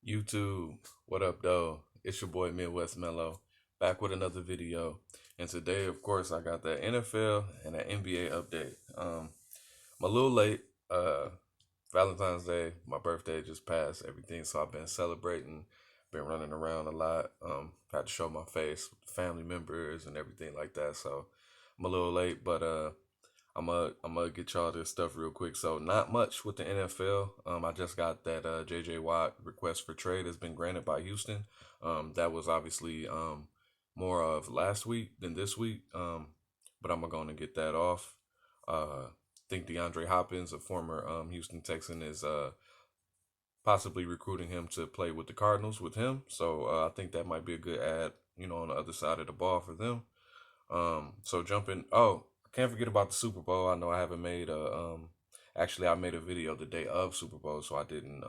YouTube, what up, though? It's your boy Midwest Mellow, back with another video. And today, of course, I got that NFL and that NBA update. I'm a little late. Valentine's Day, my birthday just passed, everything. So I've been celebrating, been running around a lot. Had to show my face with family members and everything like that. So I'm a little late, but I'm gonna get y'all this stuff real quick. So not much with the NFL. I just got that JJ Watt request for trade has been granted by Houston. That was obviously more of last week than this week. But I'm gonna get that off. Think DeAndre Hopkins, a former Houston Texan, is possibly recruiting him to play with the Cardinals with him. So I think that might be a good ad, on the other side of the ball for them. So jumping. Oh, I can't forget about the Super Bowl. I know I haven't made a. Actually, I made a video the day of Super Bowl, so I didn't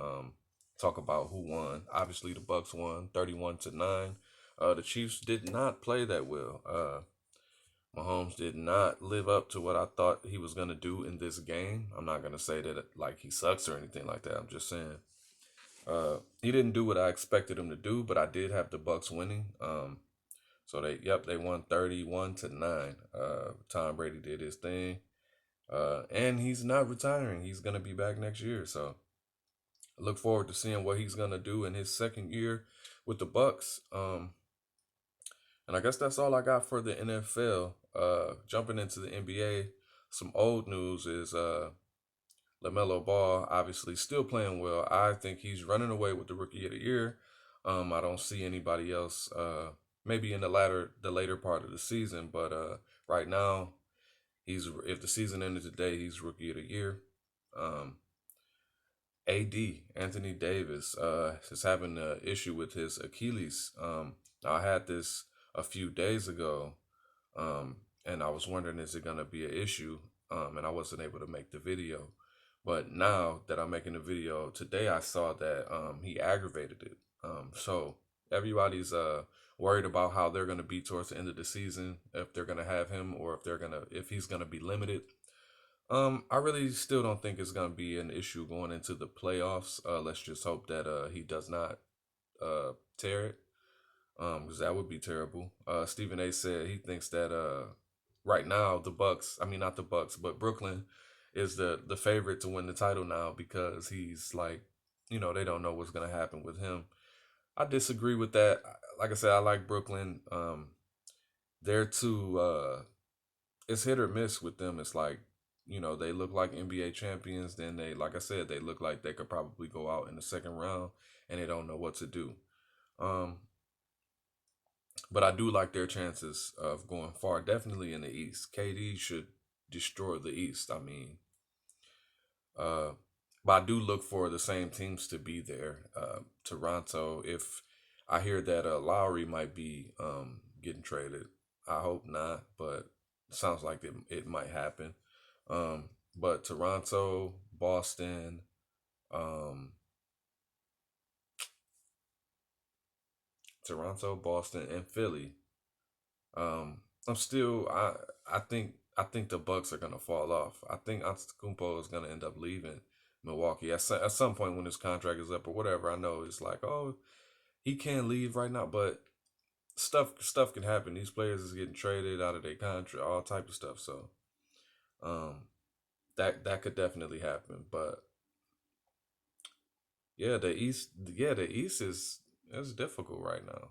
talk about who won. Obviously, the Bucks won 31-9. The Chiefs did not play that well. Mahomes did not live up to what I thought he was gonna do in this game. I'm not gonna say that like he sucks or anything like that. I'm just saying he didn't do what I expected him to do, but I did have the Bucks winning. So they won 31-9. Tom Brady did his thing. And he's not retiring. He's gonna be back next year. So I look forward to seeing what he's gonna do in his second year with the Bucks. And I guess that's all I got for the NFL. Jumping into the NBA, some old news is LaMelo Ball obviously still playing well. I think he's running away with the Rookie of the Year. I don't see anybody else. Maybe in the later part of the season, but right now he's if the season ended today, he's Rookie of the Year. Um, AD Anthony Davis is having an issue with his Achilles. I had this a few days ago, and I was wondering is it gonna be an issue? And I wasn't able to make the video, but now that I'm making the video today, I saw that he aggravated it. So everybody's worried about how they're gonna be towards the end of the season, if they're gonna have him or if he's gonna be limited. I really still don't think it's gonna be an issue going into the playoffs. Let's just hope that he does not tear it, because that would be terrible. Stephen A. said he thinks that right now the Bucks, I mean not the Bucks, but Brooklyn is the favorite to win the title now because he's like, they don't know what's gonna happen with him. I disagree with that. Like I said, I like Brooklyn. They're too. It's hit or miss with them. It's like they look like NBA champions. Then they, like I said, they look like they could probably go out in the second round, and they don't know what to do. Um, but I do like their chances of going far. Definitely in the East. KD should destroy the East. I mean, uh, but I do look for the same teams to be there. Toronto. If I hear that Lowry might be getting traded, I hope not, but it sounds like it might happen. But Toronto, Boston, um, and Philly. I'm still I think the Bucks are gonna fall off. I think Antetokounmpo is gonna end up leaving Milwaukee at some point when his contract is up or whatever. I know it's like, oh, he can't leave right now, but stuff can happen. These players is getting traded out of their contract, all type of stuff. So um, that could definitely happen. But the East is difficult right now.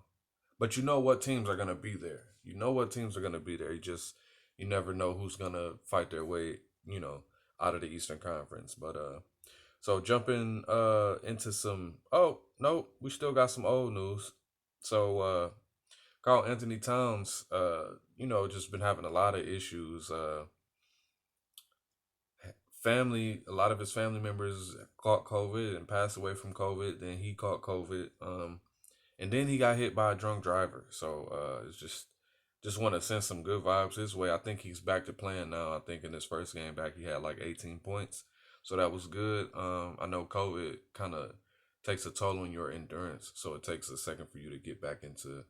But you know what teams are gonna be there. You know what teams are gonna be there. You never know who's gonna fight their way, you know, out of the Eastern Conference. But so jumping into some oh no, we still got some old news. So Carl Anthony Towns, just been having a lot of issues. A lot of his family members caught COVID and passed away from COVID. Then he caught COVID. And then he got hit by a drunk driver. So it's just want to send some good vibes his way. I think he's back to playing now. I think in his first game back he had like 18 points. So that was good. I know COVID kind of takes a toll on your endurance. So it takes a second for you to get back into,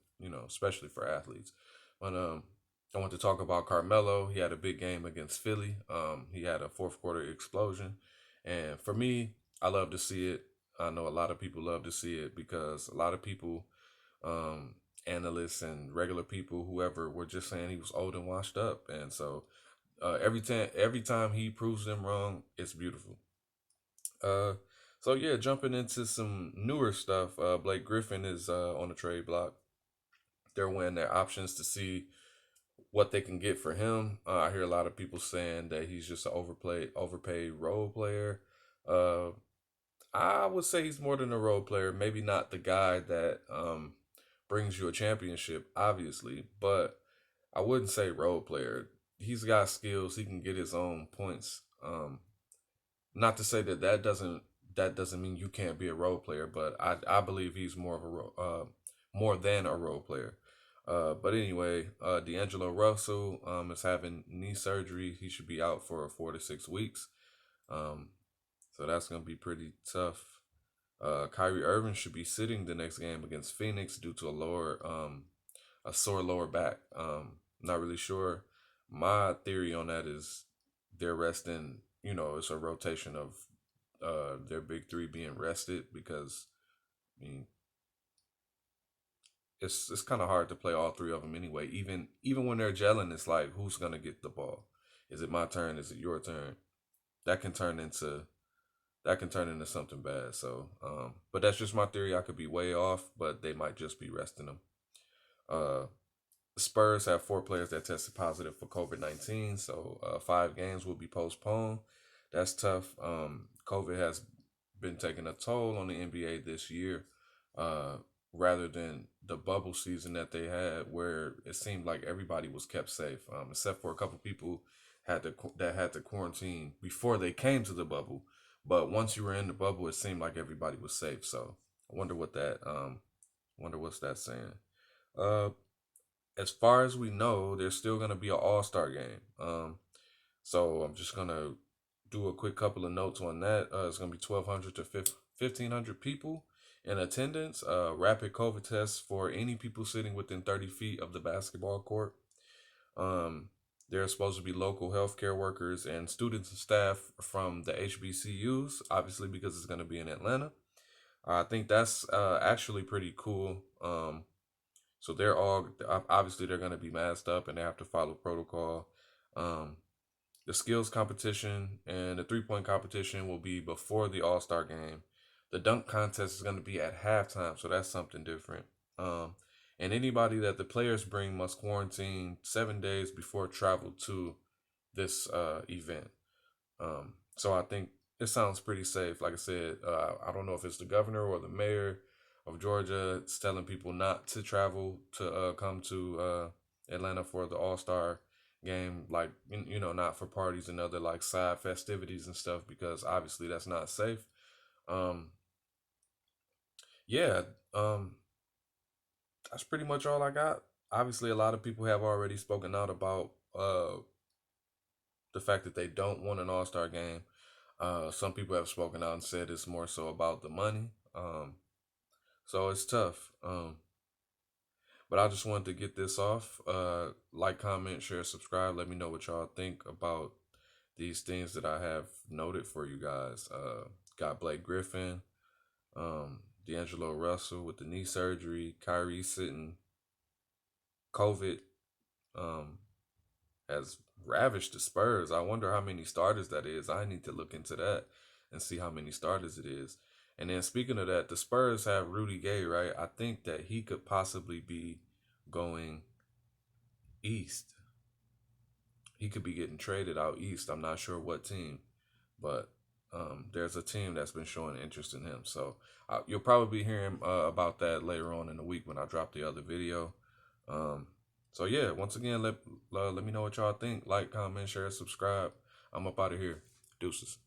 especially for athletes. But I want to talk about Carmelo. He had a big game against Philly. He had a fourth quarter explosion. And for me, I love to see it. I know a lot of people love to see it because a lot of people, um, analysts and regular people, whoever, were just saying he was old and washed up, and so every time he proves them wrong, it's beautiful. Uh, so yeah, jumping into some newer stuff. Blake Griffin is on the trade block. They're weighing their options to see what they can get for him. I hear a lot of people saying that he's just an overpaid role player. Uh, I would say he's more than a role player. Maybe not the guy that brings you a championship, obviously, but I wouldn't say role player. He's got skills. He can get his own points. Not to say that that doesn't mean you can't be a role player, but I believe he's more than a role player. But anyway, D'Angelo Russell is having knee surgery. He should be out for 4 to 6 weeks. Um, so that's gonna be pretty tough. Kyrie Irving should be sitting the next game against Phoenix due to a sore lower back. Not really sure. My theory on that is they're resting. It's a rotation of their big three being rested because I mean it's kind of hard to play all three of them anyway. Even when they're gelling, it's like who's gonna get the ball? Is it my turn? Is it your turn? That can turn into that can turn into something bad. So, but that's just my theory. I could be way off, but they might just be resting them. Uh, the Spurs have 4 players that tested positive for COVID-19, so 5 games will be postponed. That's tough. COVID has been taking a toll on the NBA this year, uh, rather than the bubble season that they had, where it seemed like everybody was kept safe, except for a couple people that had to quarantine before they came to the bubble. But once you were in the bubble, it seemed like everybody was safe. So I wonder what's that saying. Uh, as far as we know, there's still gonna be an All Star game. So I'm just gonna do a quick couple of notes on that. It's gonna be 1,200 to 1,500 people in attendance. Rapid COVID tests for any people sitting within 30 feet of the basketball court. Um, there are supposed to be local healthcare workers and students and staff from the HBCUs, obviously because it's gonna be in Atlanta. I think that's actually pretty cool. So they're all obviously they're going to be masked up and they have to follow protocol. Um, the skills competition and the 3 point competition will be before the All Star game. The dunk contest is going to be at halftime, so that's something different. Um, and anybody that the players bring must quarantine 7 days before travel to this event. So I think it sounds pretty safe. Like I said, I don't know if it's the governor or the mayor of Georgia. It's telling people not to travel to come to Atlanta for the All Star game, like not for parties and other like side festivities and stuff, because obviously that's not safe. Um, yeah, um, that's pretty much all I got. Obviously, a lot of people have already spoken out about the fact that they don't want an All Star game. Some people have spoken out and said it's more so about the money. So it's tough. But I just wanted to get this off. Like, comment, share, subscribe. Let me know what y'all think about these things that I have noted for you guys. Got Blake Griffin, D'Angelo Russell with the knee surgery, Kyrie sitting, COVID um, has ravished the Spurs. I wonder how many starters that is. I need to look into that and see how many starters it is. And then speaking of that, the Spurs have Rudy Gay, right? I think that he could possibly be going east. He could be getting traded out east. I'm not sure what team, but there's a team that's been showing interest in him. So you'll probably be hearing about that later on in the week when I drop the other video. Um, so yeah, once again, let me know what y'all think. Like, comment, share, subscribe. I'm up out of here. Deuces.